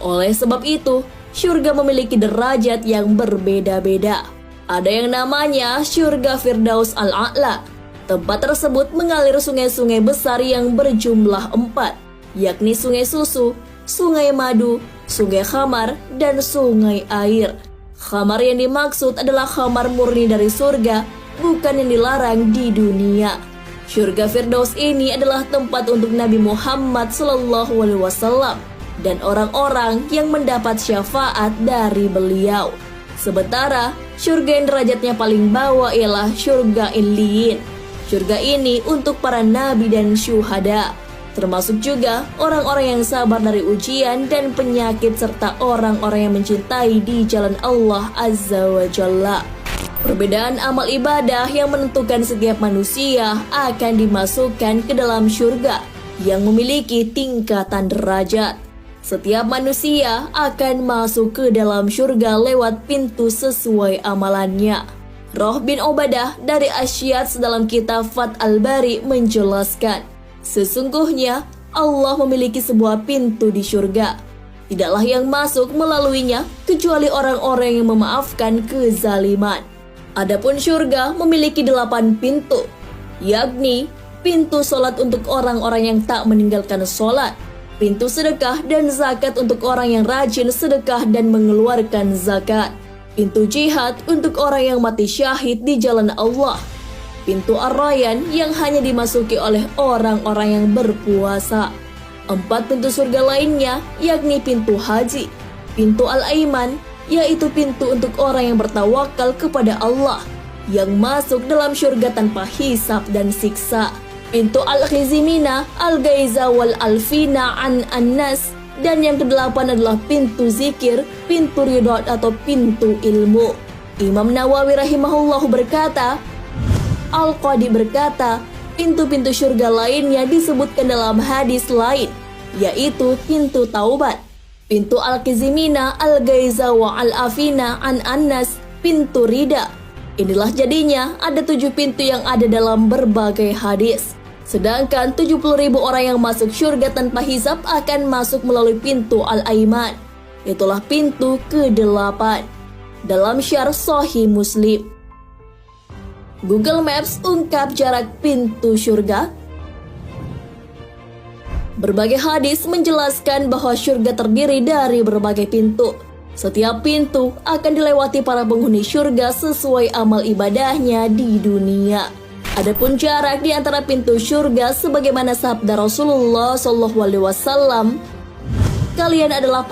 Oleh sebab itu, syurga memiliki derajat yang berbeda-beda. Ada yang namanya syurga Firdaus Al-A'la. Tempat tersebut mengalir sungai-sungai besar yang berjumlah 4, yakni sungai susu, sungai madu, sungai khamar, dan sungai air. Khamar yang dimaksud adalah khamar murni dari surga, bukan yang dilarang di dunia. Syurga Firdaus ini adalah tempat untuk Nabi Muhammad SAW dan orang-orang yang mendapat syafaat dari beliau. Sementara syurga yang derajatnya paling bawah ialah syurga Illiyin. Syurga ini untuk para nabi dan syuhada, termasuk juga orang-orang yang sabar dari ujian dan penyakit serta orang-orang yang mencintai di jalan Allah Azza wa Jalla. Perbedaan amal ibadah yang menentukan setiap manusia akan dimasukkan ke dalam syurga yang memiliki tingkatan derajat. Setiap manusia akan masuk ke dalam syurga lewat pintu sesuai amalannya. Roh bin Ubadah dari Asy-Syads dalam kitab Fath Al-Bari menjelaskan, sesungguhnya Allah memiliki sebuah pintu di syurga. Tidaklah yang masuk melaluinya kecuali orang-orang yang memaafkan kezaliman. Adapun syurga memiliki 8 pintu, yakni pintu solat untuk orang-orang yang tak meninggalkan solat, pintu sedekah dan zakat untuk orang yang rajin sedekah dan mengeluarkan zakat, pintu jihad untuk orang yang mati syahid di jalan Allah, pintu Ar-Rayyan yang hanya dimasuki oleh orang-orang yang berpuasa. 4 pintu surga lainnya yakni pintu haji, pintu Al-Aiman, yaitu pintu untuk orang yang bertawakal kepada Allah, yang masuk dalam syurga tanpa hisab dan siksa, pintu Al-Khizimina, Al-Gaiza wal Alfina an An-Nas, dan yang ke-8 adalah pintu zikir, pintu ridha atau pintu ilmu. Imam Nawawi rahimahullah berkata, Al-Qadi berkata, pintu-pintu syurga lainnya disebutkan dalam hadis lain, yaitu pintu taubat, pintu Al-Khizimina, Al-Gaiza wa Al-Afina an An-Nas, pintu ridha. Inilah jadinya ada 7 pintu yang ada dalam berbagai hadis. Sedangkan 70.000 orang yang masuk syurga tanpa hisab akan masuk melalui pintu Al-Aiman. Itulah pintu ke-8 dalam syarh Sahih Muslim. Google Maps ungkap jarak pintu syurga. Berbagai hadis menjelaskan bahwa syurga terdiri dari berbagai pintu. Setiap pintu akan dilewati para penghuni syurga sesuai amal ibadahnya di dunia. Adapun jarak di antara pintu syurga sebagaimana sabda Rasulullah SAW, kalian adalah